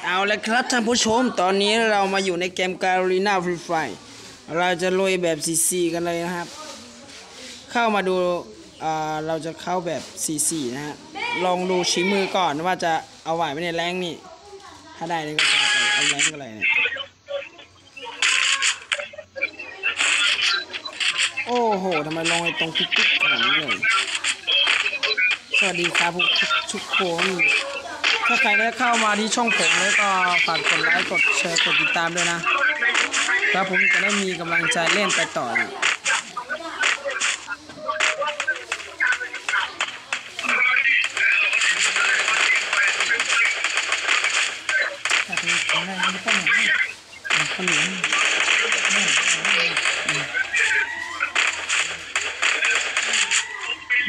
เอาละครับท่านผู้ชมตอนนี้เรามาอยู่ในเกมการีนาฟรีไฟเราจะลุยแบบ4-4กันเลยนะครับเข้ามาดูเราจะเข้าแบบ4-4นะฮะลองดูชี้มือก่อนว่าจะเอาไหวไหมในแรงนี่ถ้าได้นี่ก็จะเอาแรงกันเลยเนี่ยโอ้โหทำไมลงไปตรงกิ๊กๆขนาดนี้เลยสวัสดีครับทุกคนถ้าใครได้เข้ามาที่ช่องผมแล้วก็ฝากกดไลค์กดแชร์กดติดตามด้วยนะครับผมจะได้มีกำลังใจเล่นไปต่ออยู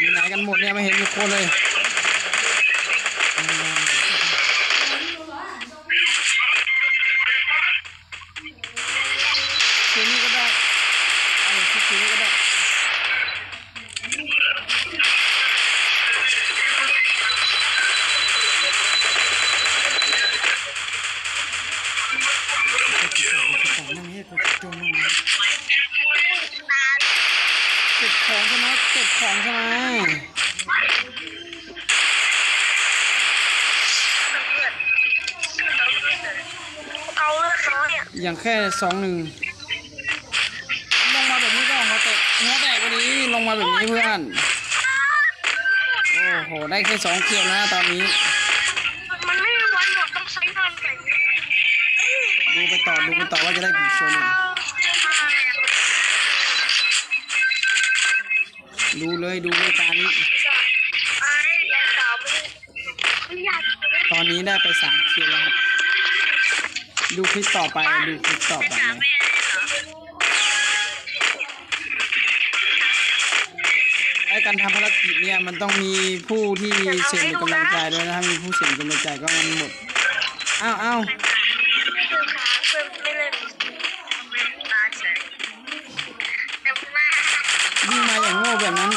่ไหนกันหมดเนี่ยไม่เห็นมีคนเลยทีนี้ก็ได้ทีนี้ก็ได้เก็บของใช่ไหมเก็บของใช่ไหมอย่างแค่2-1ลงมาแบบนี้ก็หัวแตกกว่านี้ลงมาแบบนี้เพื่อนโอ้โหได้แค่2 คิวนะตอนนี้มันไม่มีวันหมดต้องใช้นานกันดูไปต่อว่าจะได้กี่คิวเนี่ยดูเลยตานี้ตอนนี้ได้ไป3 คิวแล้วครับดูคลิปต่อไปนะไอ้การทำภารกิจเนี่ยมันต้องมีผู้ที่เสี่ยงเป็นกำลังใจด้วยนะถ้ามีผู้เสี่ยงเป็นกำลังใจก็มันหมดอ้าววิ่งมาอย่างโง่แบบนั้น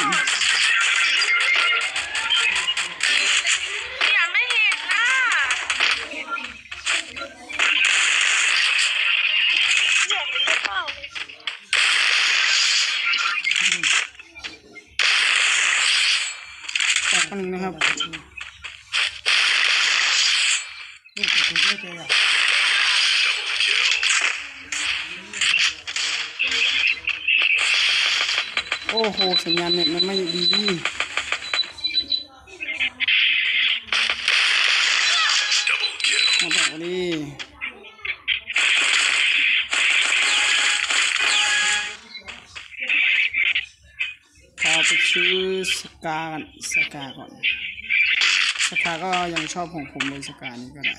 แป๊บนึงนะครับโอ้โหสัญญาณเน็ตมันไม่ดีมาบอกดิพอไปชื่อสกาก่อนสกาก็ยังชอบของผมเลยสกานี้ก็ได้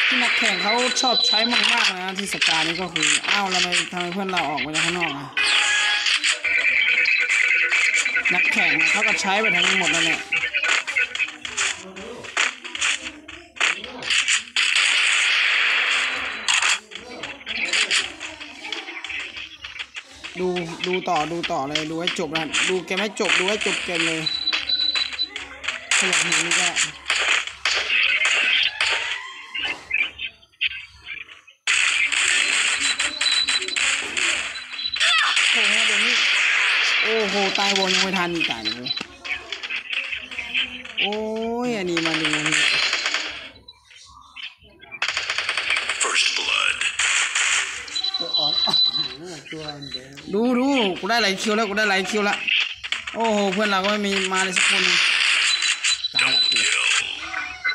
ที่นักแข่งเขาชอบใช้มากๆนะที่สกานี้ก็คือแล้วทำไมเพื่อนเราออกมาจากข้างนอกอ่ะนักแข่งเขาก็ใช้ไปทั้งหมดแล้วเนี่ยดูต่อเลยดูให้จบนะดูเกมให้จบดูให้จบเกมเลยถ้าอยากเห็นนี่ก็โอ้โหเดี๋ยวนี้โอ้โหตายวงยังไม่ทันนี่ตายเลยโอ้ยอันนี้มาดูนี่ดูกูได้หลายคิวแล้วโอ้โหเพื่อนเราก็ไม่มีมาเลยสักคนตายละ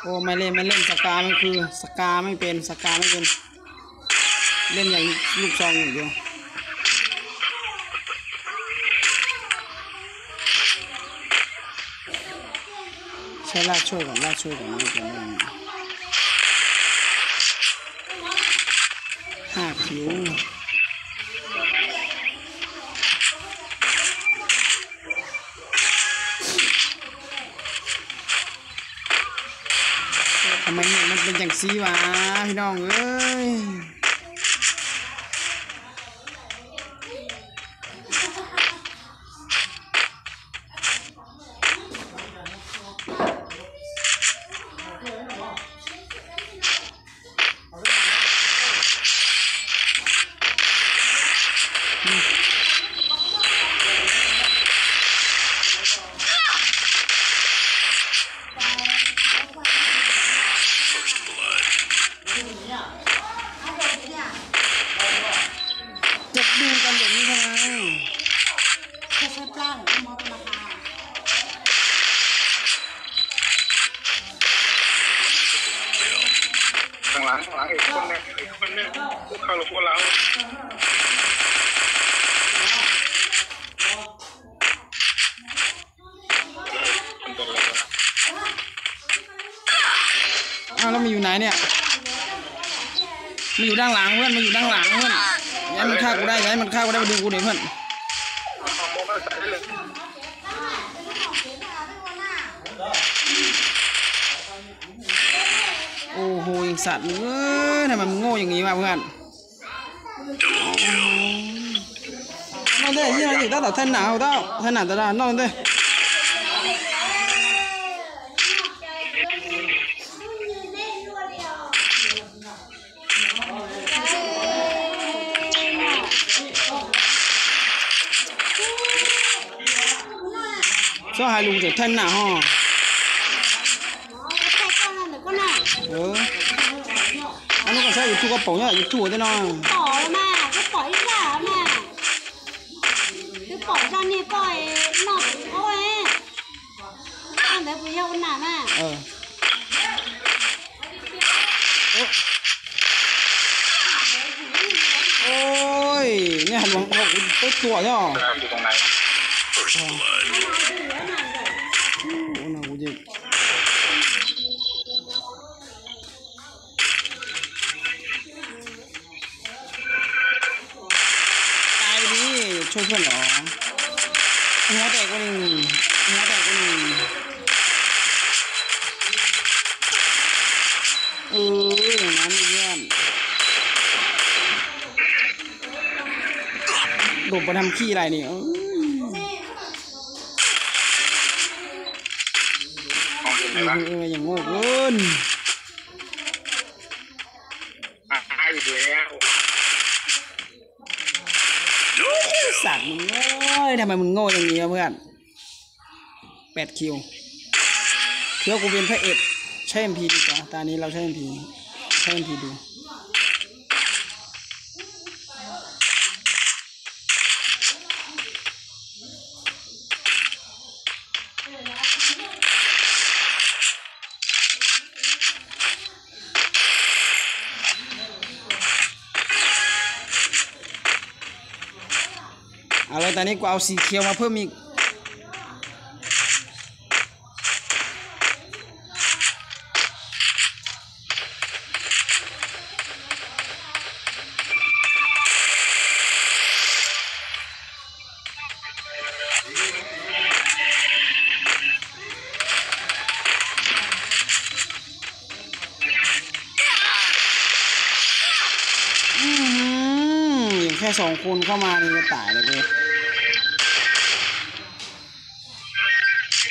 โอ้ไม่เล่นสกาไม่คือสกาไม่เป็นเล่นอย่างลูกซองอย่างเดียวใช้ลากช่วยก่อนไม่เป็น5 คิวทำไมเนี่ยมันเป็นอย่างซีวะพี่น้องเอ้ย โ างของมอเป็นราคาข้างหลังอีกคนเนี่ยเข้าหลบพวกเราแล้วมันอยู่ไหนเนี่ยมันอยู่ด้านหลังเพื่อนมันอยู่ด้านหลังเพื่อนย้ายมันฆ่ากูได้ย้ายมันฆ่ากูได้มาดูกูดิเพื่อนโอ้โหยิงสัตว์เอ้ยทำไมมันโง่อย่างงี้วะเพื่อนนั่นเด้ยี่ห้ออยู่ต้าต่อท่านหนาวต้าท่านหนาวตานั่นเด้sao hai lùng trở thân nào hò anh còn sao YouTube có bổ nhá YouTube thế nào bỏ mà cái bỏ đi cả mà cái bỏ ra nè bỏ nọ ôi anh đấy bây giờ con nào mà ôi nghe hẳn bằng học tốt tuổi nháช่วยเพื่อนเหรอหัวแตกก็หนึ่งหัวแตกก็หนึ่งอย่างนั้นเพื่อนหลบมาทำขี้อะไรนี่อย่างโง่เกินสัตว์มึงเอ้ยทำไมมึงโง่อย่างนี้เพื่อน8 คิวเพื่อกูเป็นพระเอกใช้ MP ดีกว่าตอนนี้เราใช้ MP ดูอะไรตอนนี้กูเอาสีเขียวมาเพิ่มอีกอย่างแค่2 คนเข้ามานี่จะตายเลยเว้ย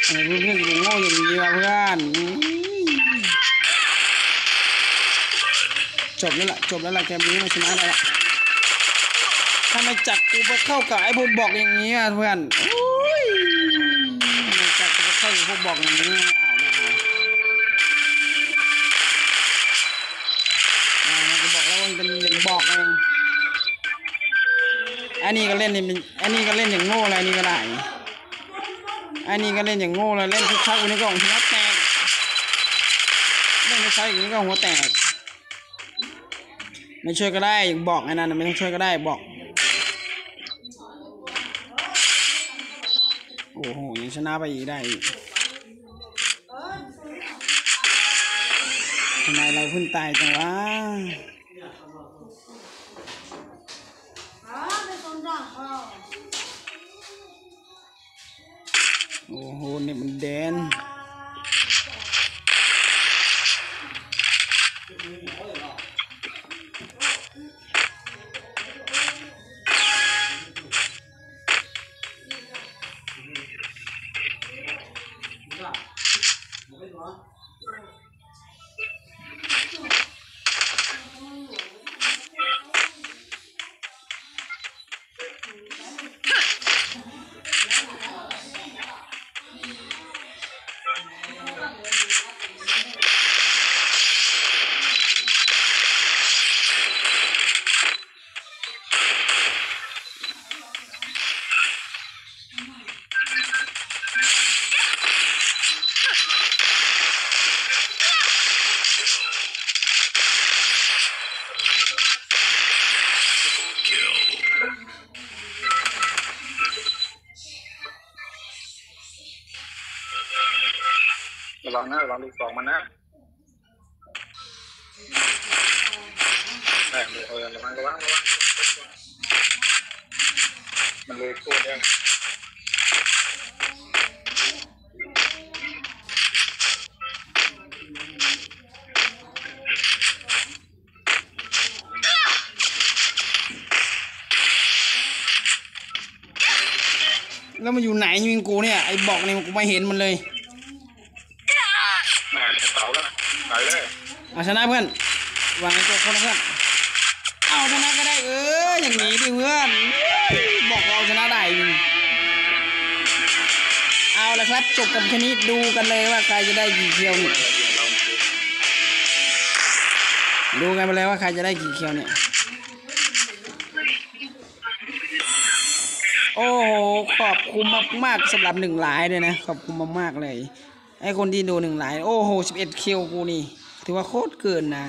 เพื่อนกูโง่อย่างนี้ว่ะเพื่อนจบแล้วล่ะเกมนี้มาชนะได้ละถ้าไม่จับกูไปเข้ากับไอ้พวกบอกอย่างนี้เพื่อนไม่จับกูไปเข้ากับพวกบอกอย่างนี้ไม่กูบอกแล้วมันเป็นอย่างบอกเองอันนี้ก็เล่นอย่างโง่อะไรนี่ก็ได้อันนี้ก็เล่นอย่างโง่เลยเล่นทุกครั้งวันนี้ก็หัวแตกเล่นทุกครั้งอย่างนี้ก็หัวแตกไม่ช่วยก็ได้บอกไอ้นั่นไม่ต้องช่วยก็ได้บอกโอ้โหยังชนะไปอีกได้ทำไมเราเพิ่งตายจังวะโอ้โหเนี่ยมันแดน ระวังนะระวังลูกสองมันนะระวังมันเลยตัวเดียวแล้วมันอยู่ไหนยิงกูเนี่ยไอ้บอกเนี่ยกูไม่เห็นมันเลยเต่าแล้วไปเลยชนะเพื่อนวางไอ้ตัวคนนะเพื่อนเอาชนะก็ได้อย่างนี้ดิเพื่อนบอกเราชนะได้เอาละครับจบกับแค่นี้ดูกันเลยว่าใครจะได้กี่เคียวเนี่ยดูกันไปเลยว่าใครจะได้กี่เคียวเนี่ยโอ้โหขอบคุณมากๆสำหรับ1 ไลค์ด้วยนะขอบคุณมากๆเลยไอ้คนที่ดู1 ไลค์โอ้โห11 คิวกูนี่ถือว่าโคตรเกินนะ